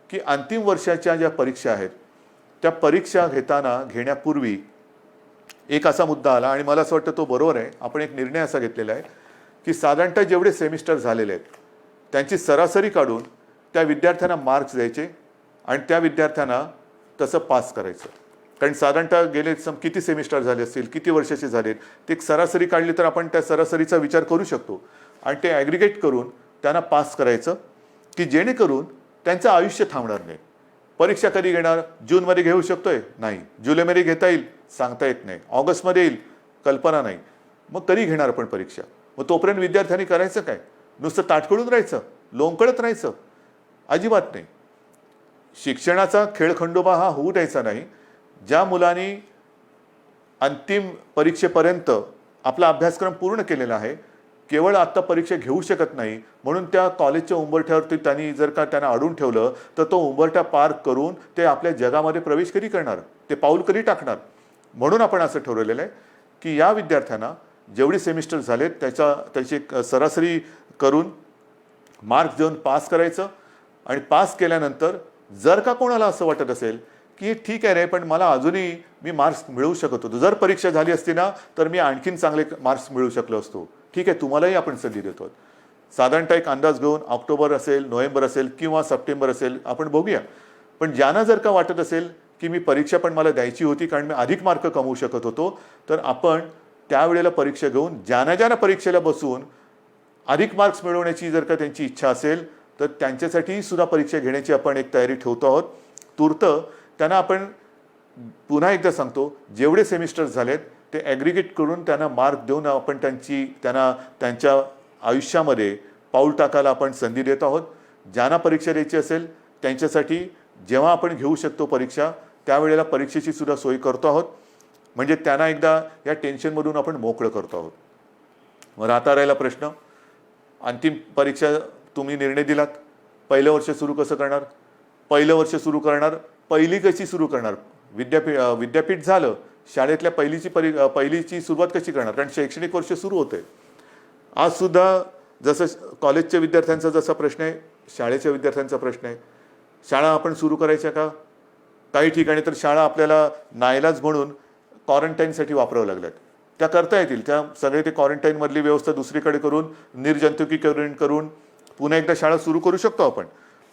की अंतिम वर्षाच्या ज्या परीक्षा आहेत त्या परीक्षा घेण्यापूर्वी एक असा मुद्दा आला, आणि मला असं वाटतं तो बरोबर आहे. आपण एक निर्णय असा घेतलेला आहे की साधारणतः जेवढे सेमिस्टर झालेले आहेत त्यांची सरासरी काढून त्या विद्यार्थ्यांना मार्क्स द्यायचे आणि त्या विद्यार्थ्यांना तसं पास करायचं. कारण साधारणतः गेले किती सेमिस्टर झाले असतील, किती वर्षाचे झालेत, ते एक सरासरी काढली तर आपण त्या सरासरीचा विचार करू शकतो आणि ते ॲग्रिगेट करून त्यांना पास करायचं, की जेणेकरून त्यांचं आयुष्य थांबणार नाही. परीक्षा कधी घेणार? जूनमध्ये घेऊ शकतोय? नाही. जुलैमध्ये घेता येईल? सांगता येत नाही. ऑगस्टमध्ये येईल? कल्पना नाही. मग कधी घेणार आपण परीक्षा? मग तोपर्यंत विद्यार्थ्यांनी करायचं काय? नुसतं ताटकळून राहायचं, लोंबकळत राहायचं? अजिबात नाही. शिक्षणाचा खेळखंडोबा हा होऊ द्यायचा नाही. ज्या मुलांनी अंतिम परीक्षेपर्यंत आपला अभ्यासक्रम पूर्ण केलेला आहे, केवळ आत्ता परीक्षा घेऊ शकत नाही म्हणून त्या कॉलेजच्या उंबरठ्यावरती त्यांनी जर का त्यांना अडून ठेवलं तर तो उंबरठा पार करून ते आपल्या जगामध्ये प्रवेश कधी करणार? ते पाऊल कधी टाकणार? म्हणून आपण असं ठरवलेलं आहे की या विद्यार्थ्यांना जेवढे सेमिस्टर झालेत त्याची सरासरी करून मार्क्स देऊन पास करायचं. आणि पास केल्यानंतर जर का कोणाला असं वाटत असेल की ठीक आहे रे, पण मला अजूनही मी मार्क्स मिळवू शकत होतो, जर परीक्षा झाली असती ना तर मी आणखीन चांगले मार्क्स मिळवू शकलो असतो, ठीक आहे, तुम्हालाही आपण संधी देतो. साधारणतः एक अंदाज घेऊन ऑक्टोबर असेल, नोव्हेंबर असेल किंवा सप्टेंबर असेल, आपण बघूया. पण ज्यांना जर का वाटत असेल की मी परीक्षा पण मला द्यायची होती कारण मी अधिक मार्क कमवू शकत होतो, तर आपण त्यावेळेला परीक्षा घेऊन ज्यांना परीक्षेला बसून अधिक मार्क्स मिळवण्याची जर का त्यांची इच्छा असेल तर त्यांच्यासाठी सुद्धा परीक्षा घेण्याची आपण एक तयारी ठेवतो आहोत. तूर्त त्यांना आपण पुन्हा एकदा सांगतो, जेवढे सेमिस्टर झालेत ते ॲग्रिगेट करून त्यांना मार्क देऊन आपण त्यांना त्यांच्या आयुष्यामध्ये पाऊल टाकायला आपण संधी देत आहोत. ज्यांना परीक्षा द्यायची असेल त्यांच्यासाठी जेव्हा आपण घेऊ शकतो परीक्षा त्यावेळेला परीक्षेची सुद्धा सोय करतो आहोत. म्हणजे त्यांना एकदा या टेन्शनमधून आपण मोकळं करतो आहोत. मग राहता राहिला प्रश्न, अंतिम परीक्षा तुम्ही निर्णय दिलात, पहिलं वर्ष सुरू कसं करणार? पहिलं वर्ष सुरू करणार, पहिली कशी सुरू करणार? विद्यापीठ झालं, शाळेतल्या पहिलीची सुरुवात कशी करणार? कारण शैक्षणिक वर्ष सुरू होतंय. आज सुद्धा जसं कॉलेजच्या विद्यार्थ्यांचा जसा प्रश्न आहे, शाळेच्या विद्यार्थ्यांचा प्रश्न आहे. शाळा आपण सुरू करायच्या का? काही ठिकाणी तर शाळा आपल्याला नाईलाज म्हणून क्वारंटाईनसाठी वापरावं लागल्यात. त्या करता येतील, त्या सगळे ते क्वारंटाईनमधली व्यवस्था दुसरीकडे करून निर्जंतुकीकरण करून पुन्हा एकदा शाळा सुरू करू शकतो आपण.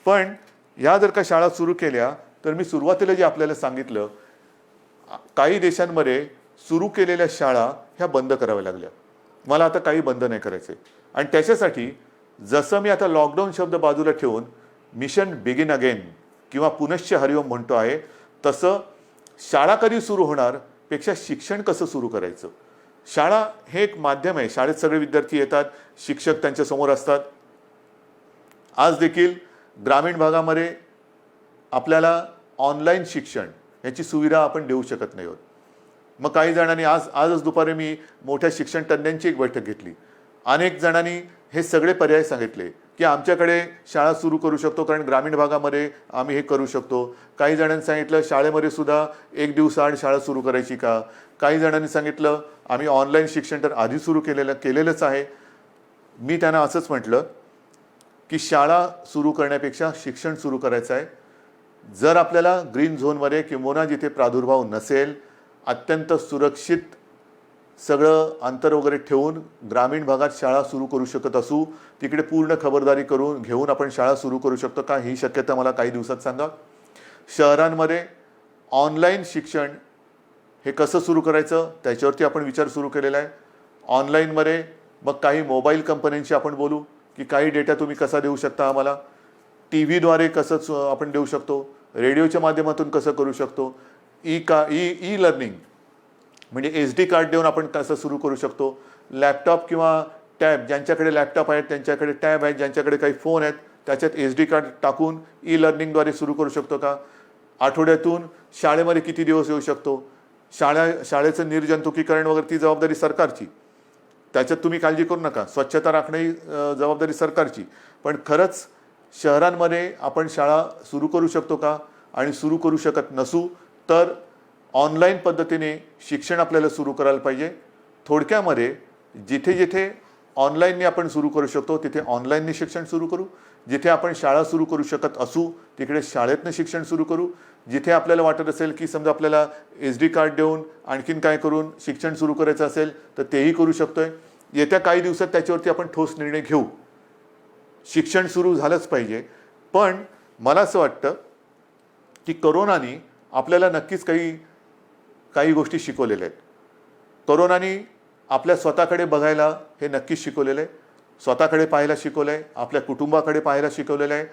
पण ह्या जर का शाळा सुरू केल्या तर मी सुरुवातीला जे आपल्याला सांगितलं, काही देशांमध्ये सुरू केलेल्या शाळा ह्या बंद कराव्या लागल्या. मला आता काही बंद नाही करायचे. आणि त्याच्यासाठी जसं मी आता लॉकडाऊन शब्द बाजूला ठेवून मिशन बिगिन अगेन किंवा पुनश्च हरिओम म्हणतो आहे, तसं शाळा कधी सुरू होणार पेक्षा शिक्षण कसं सुरू करायचं. शाळा हे एक माध्यम आहे. शाळेत सगळे विद्यार्थी येतात, शिक्षक त्यांच्यासमोर असतात. आज देखील ग्रामीण भागामध्ये आपल्याला ऑनलाईन शिक्षण याची सुविधा आपण देऊ शकत नाही आहोत. मग काही जणांनी आजच दुपारी मी मोठ्या शिक्षण तज्ज्ञांची एक बैठक घेतली. अनेक जणांनी हे सगळे पर्याय सांगितले की आमच्याकडे शाळा सुरू करू शकतो कारण ग्रामीण भागामध्ये आम्ही हे करू शकतो. काही जणांनी सांगितलं शाळेमध्ये सुद्धा एक दिवसाआड शाळा सुरू करायची का? काही जणांनी सांगितलं आम्ही ऑनलाईन शिक्षण तर आधी सुरू केलेलंच आहे. मी त्यांना असंच म्हटलं की शाळा सुरू करण्यापेक्षा शिक्षण सुरू करायचं आहे. जर आपल्याला ग्रीन झोनमध्ये किंवा जिथे प्रादुर्भाव नसेल, अत्यंत सुरक्षित सगळं अंतर वगैरे ठेवून ग्रामीण भागात शाळा सुरू करू शकत असू, तिकडे पूर्ण खबरदारी घेऊन आपण शाळा सुरू करू शकतो का? ही शक्यता मला काही दिवसात सांगा. शहरांमध्ये ऑनलाईन शिक्षण हे कसं सुरू करायचं त्याच्यावरती आपण विचार सुरू केलेला आहे. ऑनलाईनमध्ये मग काही मोबाईल कंपन्यांशी आपण बोलू की काही डेटा तुम्ही कसा देऊ शकता आम्हाला, टी व्हीद्वारे कसं आपण देऊ शकतो, रेडिओच्या माध्यमातून कसं करू शकतो, ई लर्निंग म्हणजे SD कार्ड देऊन आपण कसं सुरू करू शकतो, लॅपटॉप किंवा टॅब, ज्यांच्याकडे लॅपटॉप आहेत त्यांच्याकडे टॅब आहेत, ज्यांच्याकडे काही फोन आहेत त्याच्यात SD कार्ड टाकून ई लर्निंगद्वारे सुरू करू शकतो का? आठवड्यातून शाळेमध्ये किती दिवस येऊ शकतो? शाळेचं निर्जंतुकीकरण वगैरे ती जबाबदारी सरकारची, त्याच्यात तुम्ही काळजी करू नका. स्वच्छता राखणे ही जबाबदारी सरकारची. पण खरंच शहरांमध्ये आपण शाळा सुरू करू शकतो का? आणि सुरू करू शकत नसू तर ऑनलाईन पद्धतीने शिक्षण आपल्याला सुरू करायला पाहिजे. थोडक्यामध्ये जिथे जिथे ऑनलाईनने आपण सुरू करू शकतो तिथे ऑनलाईनने शिक्षण सुरू करू. जिथे आपण शाळा सुरू करू शकत असू तिकडे शाळेतनं शिक्षण सुरू करू. जिथे आपल्याला वाटत असेल की समजा आपल्याला SD कार्ड देऊन आणखीन काय करून शिक्षण सुरू करायचं असेल तर तेही करू शकतोय. येत्या काही दिवसात त्याच्यावरती आपण ठोस निर्णय घेऊ. शिक्षण सुरू झालंच पाहिजे. पण मला असं वाटतं की कोरोनाने आपल्याला नक्कीच काही काही गोष्टी शिकवलेल्या आहेत. तरुणांनी आपल्या स्वतःकडे बघायला हे नक्कीच शिकवलेलं आहे. स्वतःकडे पाहायला शिकवलं आहे, आपल्या कुटुंबाकडे पाहायला शिकवलेलं आहे,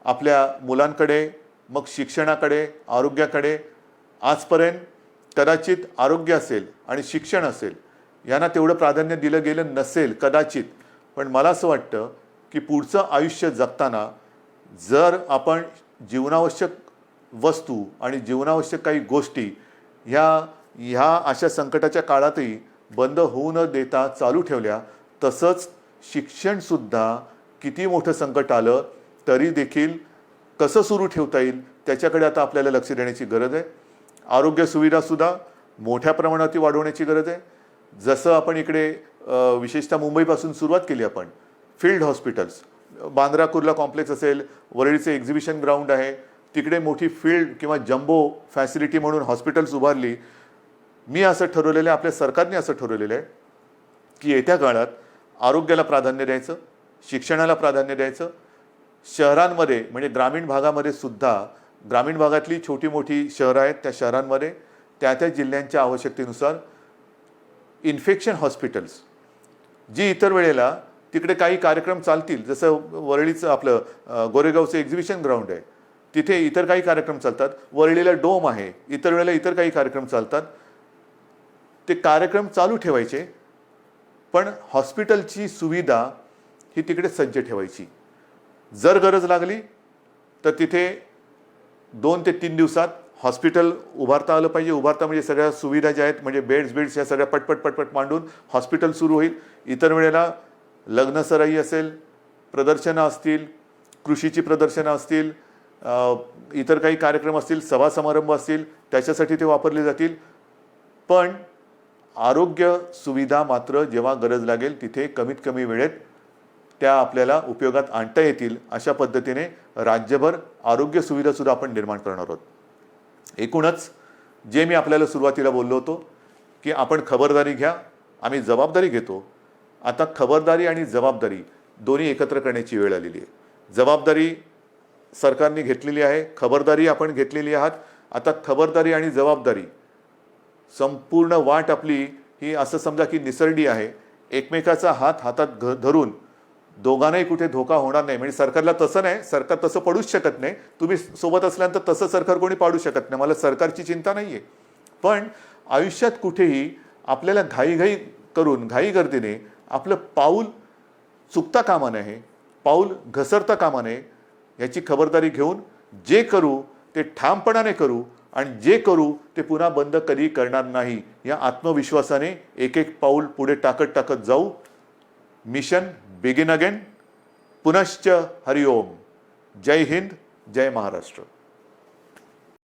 आपल्या मुलांकडे, मग शिक्षणाकडे, आरोग्याकडे. आजपर्यंत कदाचित आरोग्य असेल आणि शिक्षण असेल यांना तेवढं प्राधान्य दिलं गेलं नसेल कदाचित. पण मला असं वाटतं की पुढचं आयुष्य जगताना जर आपण जीवनावश्यक वस्तू आणि जीवनावश्यक काही गोष्टी ह्या अशा संकटाच्या काळातही बंद होऊ न देता चालू ठेवल्या, तसंच शिक्षणसुद्धा किती मोठं संकट आलं तरी देखील कसं सुरू ठेवता येईल त्याच्याकडे आता आपल्याला लक्ष देण्याची गरज आहे. आरोग्य सुविधासुद्धा मोठ्या प्रमाणात वाढवण्याची गरज आहे. जसं आपण इकडे विशेषतः मुंबईपासून सुरुवात केली आपण, field hospitals, Bandra Kurla complex असेल, वरळीचे एक्झिबिशन ग्राउंड आहे, तिकडे मोठी फील्ड किंवा जम्बो फॅसिलिटी म्हणून हॉस्पिटल्स उभारली. मी असं ठरवलेलं आहे, आपल्या सरकारने असं ठरवलेलं आहे की येत्या काळात आरोग्याला प्राधान्य द्यायचं, शिक्षणाला प्राधान्य द्यायचं. शहरांमध्ये म्हणजे ग्रामीण भागामध्ये सुद्धा, ग्रामीण भागातली छोटी मोठी शहरं आहेत त्या शहरांमध्ये त्या जिल्ह्यांच्या आवश्यकतेनुसार इन्फेक्शन हॉस्पिटल्स, जी इतर वेळेला तिकडे काही कार्यक्रम चालतील, जसं वरळीचं आपलं गोरेगावचं एक्झिबिशन ग्राउंड आहे, तिथे इतर काही कार्यक्रम चालतात. वरळीला डोम आहे, इतर वेळेला इतर काही कार्यक्रम चालतात. ते कार्यक्रम चालू ठेवायचे, पण हॉस्पिटलची सुविधा ही तिकडे सज्ज ठेवायची. जर गरज लागली तर तिथे 2 ते 3 दिवसात हॉस्पिटल उभारता आलं पाहिजे. उभारता म्हणजे सगळ्या सुविधा ज्या आहेत, म्हणजे बेड्स या सगळ्या पटपट मांडून हॉस्पिटल सुरू होईल. इतर वेळेला लग्नसराई असेल, प्रदर्शनं असतील, कृषीची प्रदर्शनं असतील, इतर काही कार्यक्रम असतील, सभा समारंभ असतील, त्याच्यासाठी ते वापरले जातील. पण आरोग्य सुविधा मात्र जेव्हा गरज लागेल तिथे कमीत कमी वेळेत त्या आपल्याला उपयोगात आणता येतील, अशा पद्धतीने राज्यभर आरोग्य सुविधासुद्धा आपण निर्माण करणार आहोत. एकूणच जे मी आपल्याला सुरुवातीला बोललो होतो की आपण खबरदारी घ्या, आम्ही जबाबदारी घेतो. आता खबरदारी आणि जबाबदारी दोन्ही एकत्र करण्याची वेळ आलेली आहे. जबाबदारी सरकारने घेतलेली आहे, खबरदारी आपण घेतलेली आहात. आता खबरदारी आणि जबाबदारी संपूर्ण वाट आपली ही असं समजा की निसरडी आहे. एकमेकाचा हात हातात धरून दोघांनाही कुठे धोका होणार नाही. म्हणजे सरकारला तसं नाही, सरकार तसं पडूच शकत नाही. तुम्ही सोबत असल्यानंतर तसं सरकार कोणी पाडू शकत नाही. मला सरकारची चिंता नाही आहे. पण आयुष्यात कुठेही आपल्याला घाईघाई करून घाईगर्दीने आपलं पाऊल चुकता कामा नये, पाऊल घसरता कामा नये. याची खबरदारी घेऊन जे करू ते ठामपणाने करू आणि जे करू ते पुन्हा बंद कधी करणार नाही, या आत्मविश्वासाने एक एक पाऊल पुढे टाकत जाऊ. Mission begin again. पुनश्च हरिओम. जय हिंद, जय महाराष्ट्र.